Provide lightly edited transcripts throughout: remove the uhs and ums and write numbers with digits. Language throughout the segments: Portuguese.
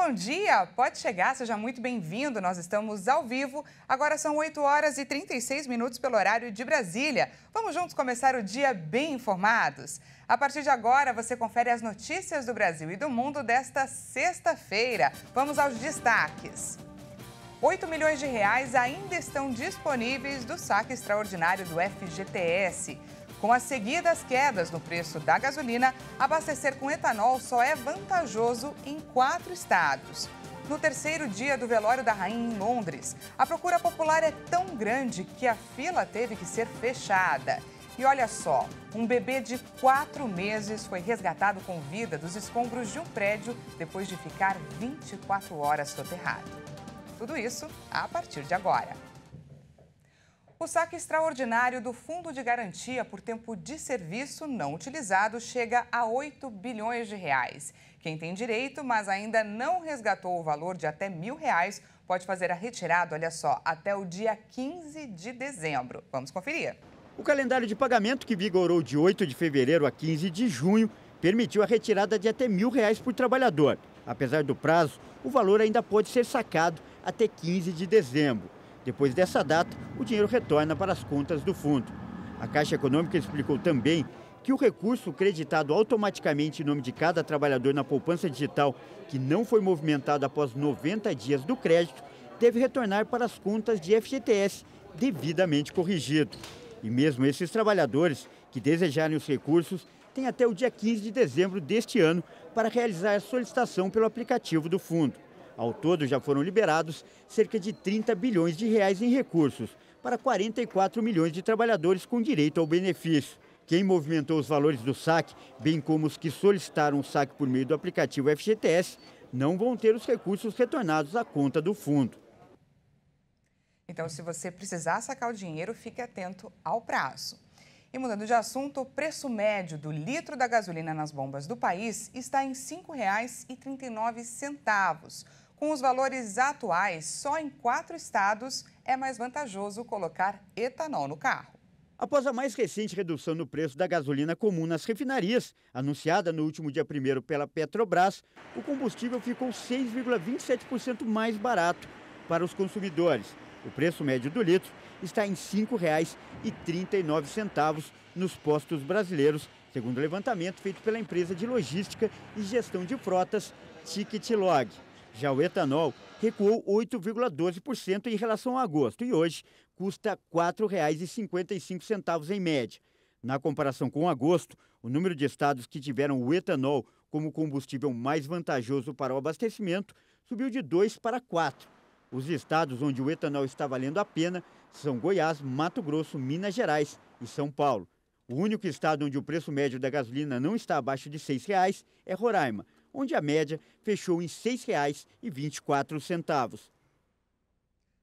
bom dia! Pode chegar, seja muito bem-vindo. Nós estamos ao vivo. Agora são 8 horas e 36 minutos pelo horário de Brasília. Vamos juntos começar o dia bem informados. A partir de agora, você confere as notícias do Brasil e do mundo desta sexta-feira. Vamos aos destaques. 8 milhões de reais ainda estão disponíveis do saque extraordinário do FGTS. Com as seguidas quedas no preço da gasolina, abastecer com etanol só é vantajoso em 4 estados. No terceiro dia do velório da rainha em Londres, a procura popular é tão grande que a fila teve que ser fechada. E olha só, um bebê de 4 meses foi resgatado com vida dos escombros de um prédio depois de ficar 24 horas soterrado. Tudo isso a partir de agora. O saque extraordinário do Fundo de Garantia por Tempo de Serviço não utilizado chega a 8 bilhões de reais. Quem tem direito, mas ainda não resgatou o valor de até R$1.000, pode fazer a retirada, olha só, até o dia 15 de dezembro. Vamos conferir. O calendário de pagamento, que vigorou de 8 de fevereiro a 15 de junho, permitiu a retirada de até R$1.000 por trabalhador. Apesar do prazo, o valor ainda pode ser sacado até 15 de dezembro. Depois dessa data, o dinheiro retorna para as contas do fundo. A Caixa Econômica explicou também que o recurso creditado automaticamente em nome de cada trabalhador na poupança digital, que não foi movimentado após 90 dias do crédito, deve retornar para as contas de FGTS devidamente corrigido. E mesmo esses trabalhadores que desejarem os recursos têm até o dia 15 de dezembro deste ano para realizar a solicitação pelo aplicativo do fundo. Ao todo, já foram liberados cerca de 30 bilhões de reais em recursos para 44 milhões de trabalhadores com direito ao benefício. Quem movimentou os valores do saque, bem como os que solicitaram o saque por meio do aplicativo FGTS, não vão ter os recursos retornados à conta do fundo. Então, se você precisar sacar o dinheiro, fique atento ao prazo. E mudando de assunto, o preço médio do litro da gasolina nas bombas do país está em R$ 5,39. Com os valores atuais, só em 4 estados é mais vantajoso colocar etanol no carro. Após a mais recente redução no preço da gasolina comum nas refinarias, anunciada no último dia 1º pela Petrobras, o combustível ficou 6,27% mais barato para os consumidores. O preço médio do litro está em R$ 5,39 nos postos brasileiros, segundo o levantamento feito pela empresa de logística e gestão de frotas Ticktlog. Já o etanol recuou 8,12% em relação a agosto e hoje custa R$ 4,55 em média. Na comparação com agosto, o número de estados que tiveram o etanol como combustível mais vantajoso para o abastecimento subiu de 2 para 4. Os estados onde o etanol está valendo a pena são Goiás, Mato Grosso, Minas Gerais e São Paulo. O único estado onde o preço médio da gasolina não está abaixo de R$ 6,00 é Roraima, onde a média fechou em R$ 6,24.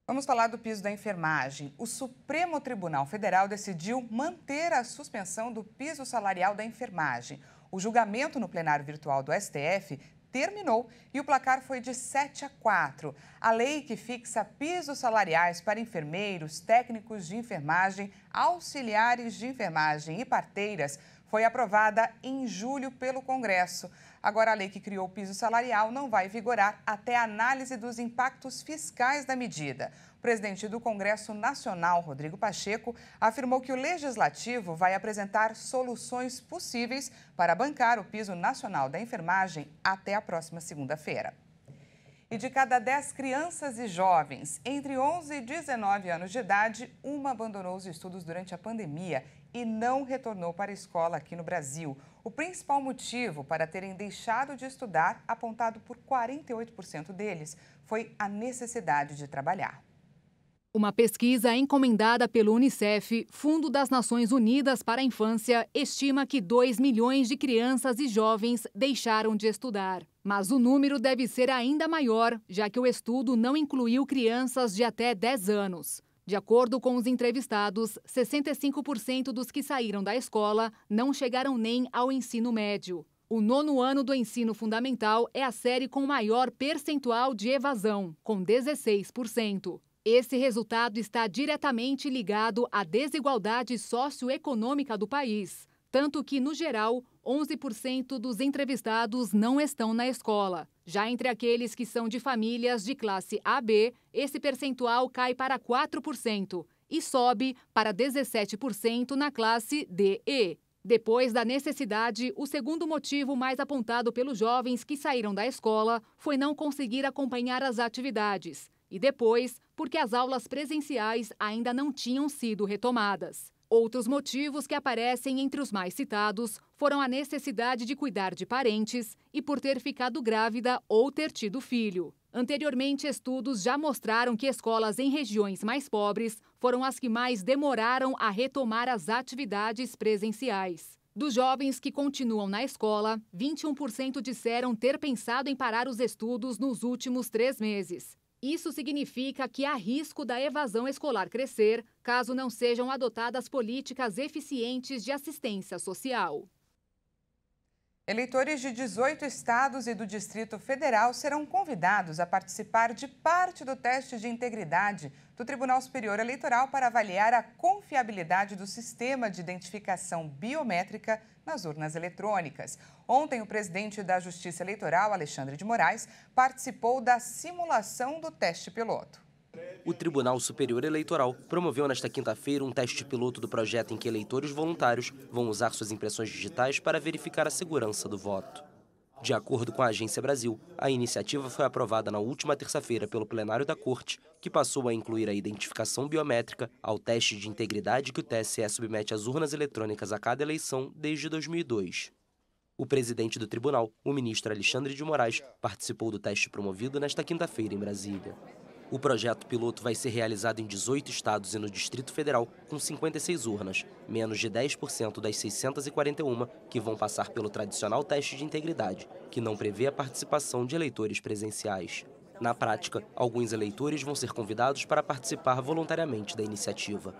Vamos falar do piso da enfermagem. O Supremo Tribunal Federal decidiu manter a suspensão do piso salarial da enfermagem. O julgamento no plenário virtual do STF terminou e o placar foi de 7-4. A lei que fixa pisos salariais para enfermeiros, técnicos de enfermagem, auxiliares de enfermagem e parteiras foi aprovada em julho pelo Congresso. Agora, a lei que criou o piso salarial não vai vigorar até a análise dos impactos fiscais da medida. O presidente do Congresso Nacional, Rodrigo Pacheco, afirmou que o Legislativo vai apresentar soluções possíveis para bancar o piso nacional da enfermagem até a próxima segunda-feira. E de cada 10 crianças e jovens entre 11 e 19 anos de idade, uma abandonou os estudos durante a pandemia e não retornou para a escola aqui no Brasil. O principal motivo para terem deixado de estudar, apontado por 48% deles, foi a necessidade de trabalhar. Uma pesquisa encomendada pelo Unicef, Fundo das Nações Unidas para a Infância, estima que 2 milhões de crianças e jovens deixaram de estudar. Mas o número deve ser ainda maior, já que o estudo não incluiu crianças de até 10 anos. De acordo com os entrevistados, 65% dos que saíram da escola não chegaram nem ao ensino médio. O 9º ano do ensino fundamental é a série com maior percentual de evasão, com 16%. Esse resultado está diretamente ligado à desigualdade socioeconômica do país, tanto que, no geral, 11% dos entrevistados não estão na escola. Já entre aqueles que são de famílias de classe AB, esse percentual cai para 4% e sobe para 17% na classe DE. Depois da necessidade, o segundo motivo mais apontado pelos jovens que saíram da escola foi não conseguir acompanhar as atividades. E depois, porque as aulas presenciais ainda não tinham sido retomadas. Outros motivos que aparecem entre os mais citados foram a necessidade de cuidar de parentes e por ter ficado grávida ou ter tido filho. Anteriormente, estudos já mostraram que escolas em regiões mais pobres foram as que mais demoraram a retomar as atividades presenciais. Dos jovens que continuam na escola, 21% disseram ter pensado em parar os estudos nos últimos 3 meses. Isso significa que há risco da evasão escolar crescer, caso não sejam adotadas políticas eficientes de assistência social. Eleitores de 18 estados e do Distrito Federal serão convidados a participar de parte do teste de integridade do Tribunal Superior Eleitoral para avaliar a confiabilidade do sistema de identificação biométrica nas urnas eletrônicas. Ontem, o presidente da Justiça Eleitoral, Alexandre de Moraes, participou da simulação do teste piloto. O Tribunal Superior Eleitoral promoveu nesta quinta-feira um teste piloto do projeto em que eleitores voluntários vão usar suas impressões digitais para verificar a segurança do voto. De acordo com a Agência Brasil, a iniciativa foi aprovada na última terça-feira pelo plenário da Corte, que passou a incluir a identificação biométrica ao teste de integridade que o TSE submete às urnas eletrônicas a cada eleição desde 2002. O presidente do tribunal, o ministro Alexandre de Moraes, participou do teste promovido nesta quinta-feira em Brasília. O projeto piloto vai ser realizado em 18 estados e no Distrito Federal, com 56 urnas, menos de 10% das 641 que vão passar pelo tradicional teste de integridade, que não prevê a participação de eleitores presenciais. Na prática, alguns eleitores vão ser convidados para participar voluntariamente da iniciativa.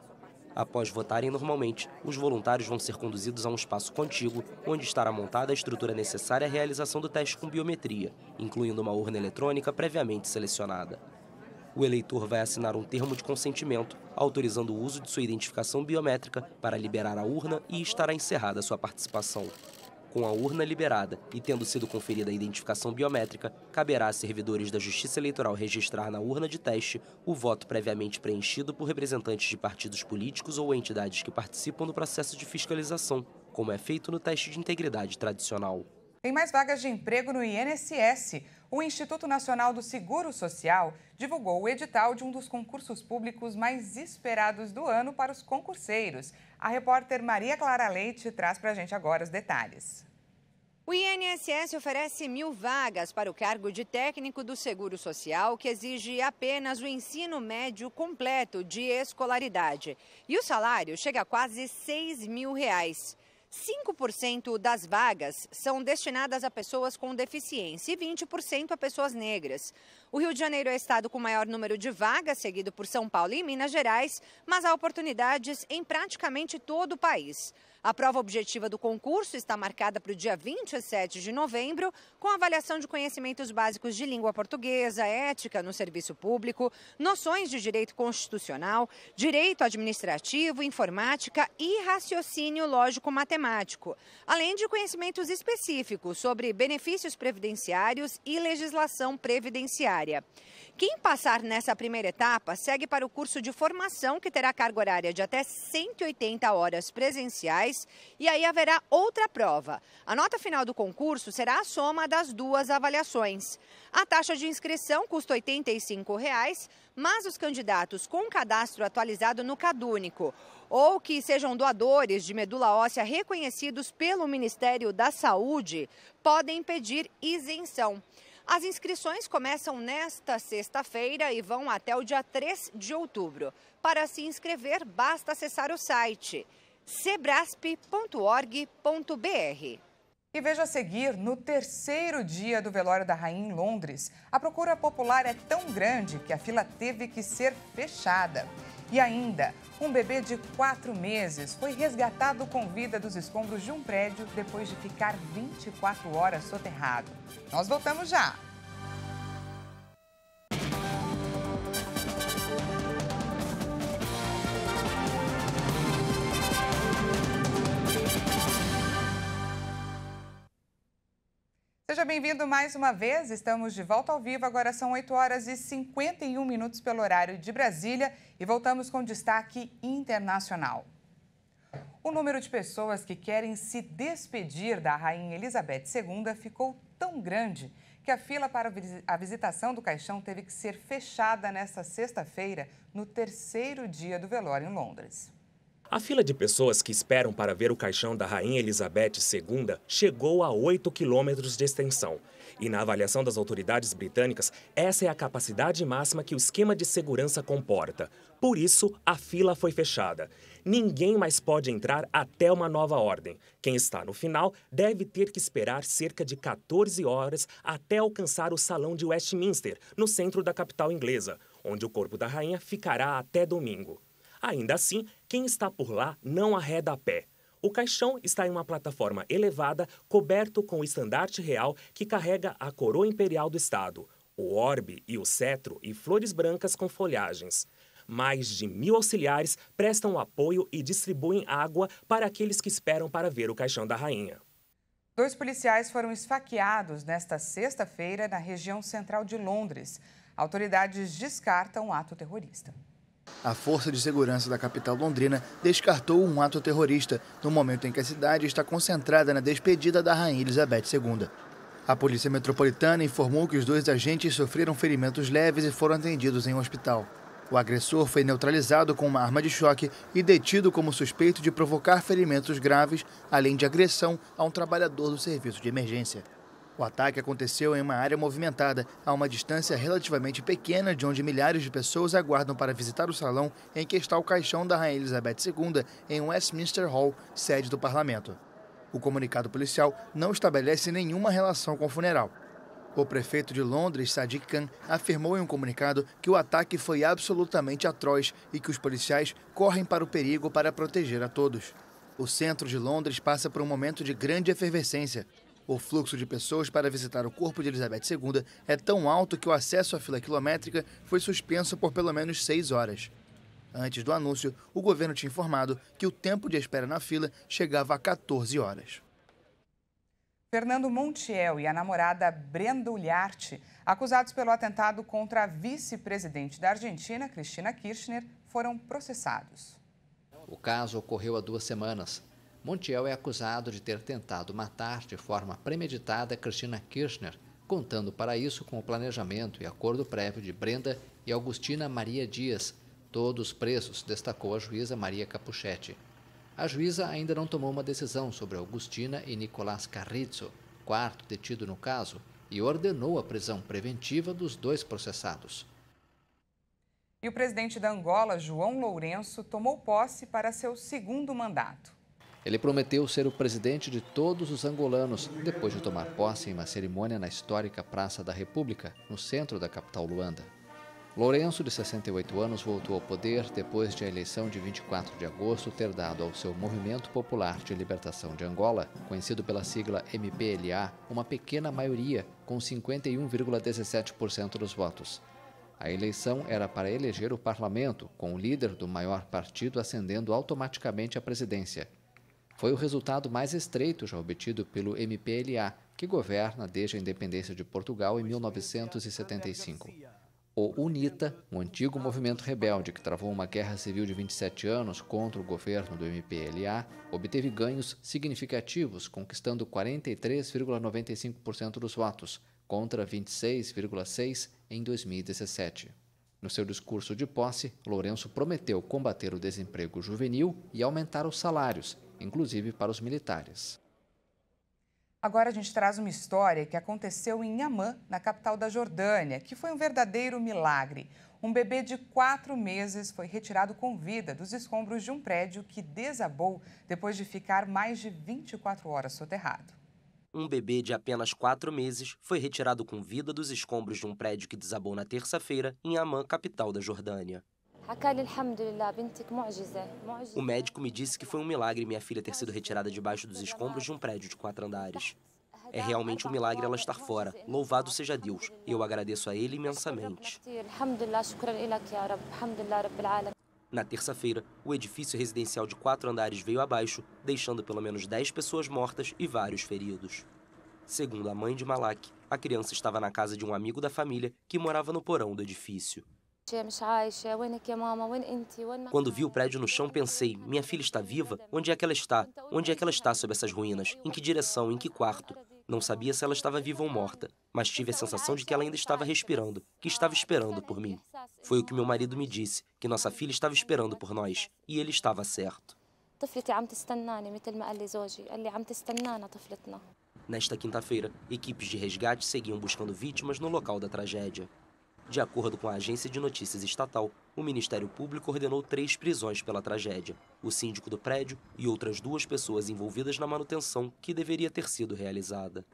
Após votarem normalmente, os voluntários vão ser conduzidos a um espaço contíguo, onde estará montada a estrutura necessária à realização do teste com biometria, incluindo uma urna eletrônica previamente selecionada. O eleitor vai assinar um termo de consentimento, autorizando o uso de sua identificação biométrica para liberar a urna e estará encerrada sua participação. Com a urna liberada e tendo sido conferida a identificação biométrica, caberá a servidores da Justiça Eleitoral registrar na urna de teste o voto previamente preenchido por representantes de partidos políticos ou entidades que participam do processo de fiscalização, como é feito no teste de integridade tradicional. Tem mais vagas de emprego no INSS. O Instituto Nacional do Seguro Social divulgou o edital de um dos concursos públicos mais esperados do ano para os concurseiros. A repórter Maria Clara Leite traz para a gente agora os detalhes. O INSS oferece 1.000 vagas para o cargo de técnico do Seguro Social, que exige apenas o ensino médio completo de escolaridade. E o salário chega a quase R$6.000. 5% das vagas são destinadas a pessoas com deficiência e 20% a pessoas negras. O Rio de Janeiro é o estado com o maior número de vagas, seguido por São Paulo e Minas Gerais, mas há oportunidades em praticamente todo o país. A prova objetiva do concurso está marcada para o dia 27 de novembro, com avaliação de conhecimentos básicos de língua portuguesa, ética no serviço público, noções de direito constitucional, direito administrativo, informática e raciocínio lógico-matemático, além de conhecimentos específicos sobre benefícios previdenciários e legislação previdenciária. Quem passar nessa primeira etapa segue para o curso de formação, que terá carga horária de até 180 horas presenciais, e aí haverá outra prova. A nota final do concurso será a soma das duas avaliações. A taxa de inscrição custa R$ 85,00, mas os candidatos com cadastro atualizado no CadÚnico ou que sejam doadores de medula óssea reconhecidos pelo Ministério da Saúde podem pedir isenção. As inscrições começam nesta sexta-feira e vão até o dia 3 de outubro. Para se inscrever, basta acessar o site sebrasp.org.br. E veja a seguir, no terceiro dia do velório da rainha em Londres, a procura popular é tão grande que a fila teve que ser fechada. E ainda, um bebê de 4 meses foi resgatado com vida dos escombros de um prédio depois de ficar 24 horas soterrado. Nós voltamos já! Seja Seja bem-vindo mais uma vez. Estamos de volta ao vivo. Agora são 8 horas e 51 minutos pelo horário de Brasília e voltamos com destaque internacional. O número de pessoas que querem se despedir da Rainha Elizabeth II ficou tão grande que a fila para a visitação do caixão teve que ser fechada nesta sexta-feira, no terceiro dia do velório em Londres. A fila de pessoas que esperam para ver o caixão da Rainha Elizabeth II chegou a 8 quilômetros de extensão. E na avaliação das autoridades britânicas, essa é a capacidade máxima que o esquema de segurança comporta. Por isso, a fila foi fechada. Ninguém mais pode entrar até uma nova ordem. Quem está no final deve ter que esperar cerca de 14 horas até alcançar o Salão de Westminster, no centro da capital inglesa, onde o corpo da rainha ficará até domingo. Ainda assim, quem está por lá não arreda a pé. O caixão está em uma plataforma elevada, coberto com o estandarte real que carrega a coroa imperial do estado, o orbe e o cetro e flores brancas com folhagens. Mais de 1.000 auxiliares prestam apoio e distribuem água para aqueles que esperam para ver o caixão da rainha. 2 policiais foram esfaqueados nesta sexta-feira na região central de Londres. Autoridades descartam um ato terrorista. A Força de Segurança da capital londrina descartou um ato terrorista no momento em que a cidade está concentrada na despedida da Rainha Elizabeth II. A Polícia Metropolitana informou que os 2 agentes sofreram ferimentos leves e foram atendidos em um hospital. O agressor foi neutralizado com uma arma de choque e detido como suspeito de provocar ferimentos graves, além de agressão a um trabalhador do serviço de emergência. O ataque aconteceu em uma área movimentada, a uma distância relativamente pequena de onde milhares de pessoas aguardam para visitar o salão em que está o caixão da Rainha Elizabeth II em Westminster Hall, sede do parlamento. O comunicado policial não estabelece nenhuma relação com o funeral. O prefeito de Londres, Sadiq Khan, afirmou em um comunicado que o ataque foi absolutamente atroz e que os policiais correm para o perigo para proteger a todos. O centro de Londres passa por um momento de grande efervescência. O fluxo de pessoas para visitar o corpo de Elizabeth II é tão alto que o acesso à fila quilométrica foi suspenso por pelo menos 6 horas. Antes do anúncio, o governo tinha informado que o tempo de espera na fila chegava a 14 horas. Fernando Montiel e a namorada Brenda Ullarte, acusados pelo atentado contra a vice-presidente da Argentina, Cristina Kirchner, foram processados. O caso ocorreu há 2 semanas. Montiel é acusado de ter tentado matar de forma premeditada Cristina Kirchner, contando para isso com o planejamento e acordo prévio de Brenda e Augustina Maria Dias, todos presos, destacou a juíza Maria Capuchetti. A juíza ainda não tomou uma decisão sobre Augustina e Nicolás Carrizo, 4º detido no caso, e ordenou a prisão preventiva dos 2 processados. E o presidente da Angola, João Lourenço, tomou posse para seu 2º mandato. Ele prometeu ser o presidente de todos os angolanos, depois de tomar posse em uma cerimônia na histórica Praça da República, no centro da capital Luanda. Lourenço, de 68 anos, voltou ao poder depois de a eleição de 24 de agosto ter dado ao seu Movimento Popular de Libertação de Angola, conhecido pela sigla MPLA, uma pequena maioria, com 51,17% dos votos. A eleição era para eleger o parlamento, com o líder do maior partido ascendendo automaticamente à presidência. Foi o resultado mais estreito já obtido pelo MPLA, que governa desde a independência de Portugal em 1975. O UNITA, um antigo movimento rebelde que travou uma guerra civil de 27 anos contra o governo do MPLA, obteve ganhos significativos, conquistando 43,95% dos votos, contra 26,6% em 2017. No seu discurso de posse, Lourenço prometeu combater o desemprego juvenil e aumentar os salários, inclusive para os militares. Agora a gente traz uma história que aconteceu em Amman, na capital da Jordânia, que foi um verdadeiro milagre. Um bebê de 4 meses foi retirado com vida dos escombros de um prédio que desabou depois de ficar mais de 24 horas soterrado. Um bebê de apenas 4 meses foi retirado com vida dos escombros de um prédio que desabou na terça-feira em Amman, capital da Jordânia. O médico me disse que foi um milagre minha filha ter sido retirada debaixo dos escombros de um prédio de 4 andares. É realmente um milagre ela estar fora. Louvado seja Deus. Eu agradeço a Ele imensamente. Na terça-feira, o edifício residencial de 4 andares veio abaixo, deixando pelo menos 10 pessoas mortas e vários feridos. Segundo a mãe de Malak, a criança estava na casa de um amigo da família que morava no porão do edifício. Quando vi o prédio no chão, pensei, minha filha está viva? Onde é que ela está? Onde é que ela está sob essas ruínas? Em que direção? Em que quarto? Não sabia se ela estava viva ou morta, mas tive a sensação de que ela ainda estava respirando, que estava esperando por mim. Foi o que meu marido me disse, que nossa filha estava esperando por nós, e ele estava certo. Nesta quinta-feira, equipes de resgate seguiam buscando vítimas no local da tragédia. De acordo com a agência de notícias estatal, o Ministério Público ordenou 3 prisões pela tragédia, o síndico do prédio e outras 2 pessoas envolvidas na manutenção que deveria ter sido realizada.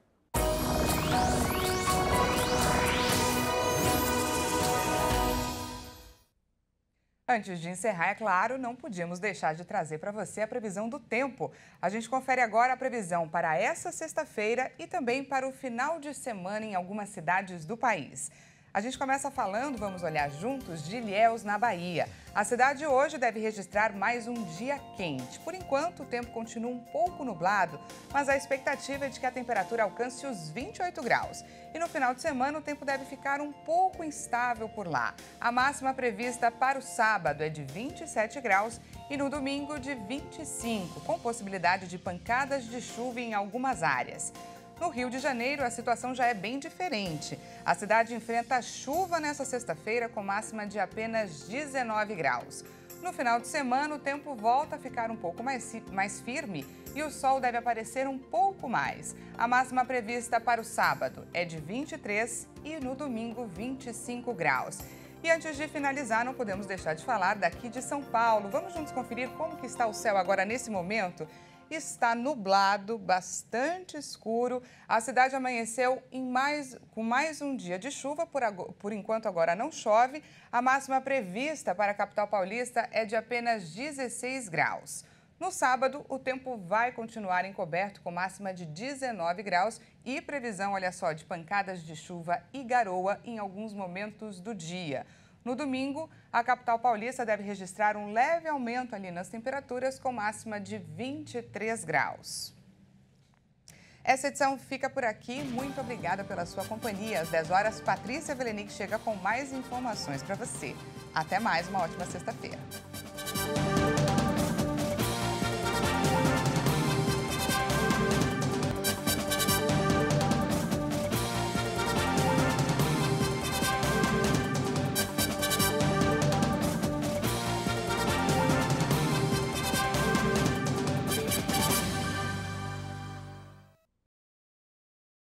Antes de encerrar, é claro, não podíamos deixar de trazer para você a previsão do tempo. A gente confere agora a previsão para essa sexta-feira e também para o final de semana em algumas cidades do país. A gente começa falando, vamos olhar juntos, de Ilhéus, na Bahia. A cidade hoje deve registrar mais um dia quente. Por enquanto, o tempo continua um pouco nublado, mas a expectativa é de que a temperatura alcance os 28 graus. E no final de semana, o tempo deve ficar um pouco instável por lá. A máxima prevista para o sábado é de 27 graus e no domingo de 25, com possibilidade de pancadas de chuva em algumas áreas. No Rio de Janeiro, a situação já é bem diferente. A cidade enfrenta chuva nesta sexta-feira com máxima de apenas 19 graus. No final de semana, o tempo volta a ficar um pouco mais firme e o sol deve aparecer um pouco mais. A máxima prevista para o sábado é de 23 e no domingo 25 graus. E antes de finalizar, não podemos deixar de falar daqui de São Paulo. Vamos juntos conferir como que está o céu agora nesse momento? Está nublado, bastante escuro. A cidade amanheceu com mais um dia de chuva, por enquanto agora não chove. A máxima prevista para a capital paulista é de apenas 16 graus. No sábado, o tempo vai continuar encoberto com máxima de 19 graus e previsão, olha só, de pancadas de chuva e garoa em alguns momentos do dia. No domingo, a capital paulista deve registrar um leve aumento ali nas temperaturas, com máxima de 23 graus. Essa edição fica por aqui. Muito obrigada pela sua companhia. Às 10 horas, Patrícia Velenic chega com mais informações para você. Até mais, uma ótima sexta-feira.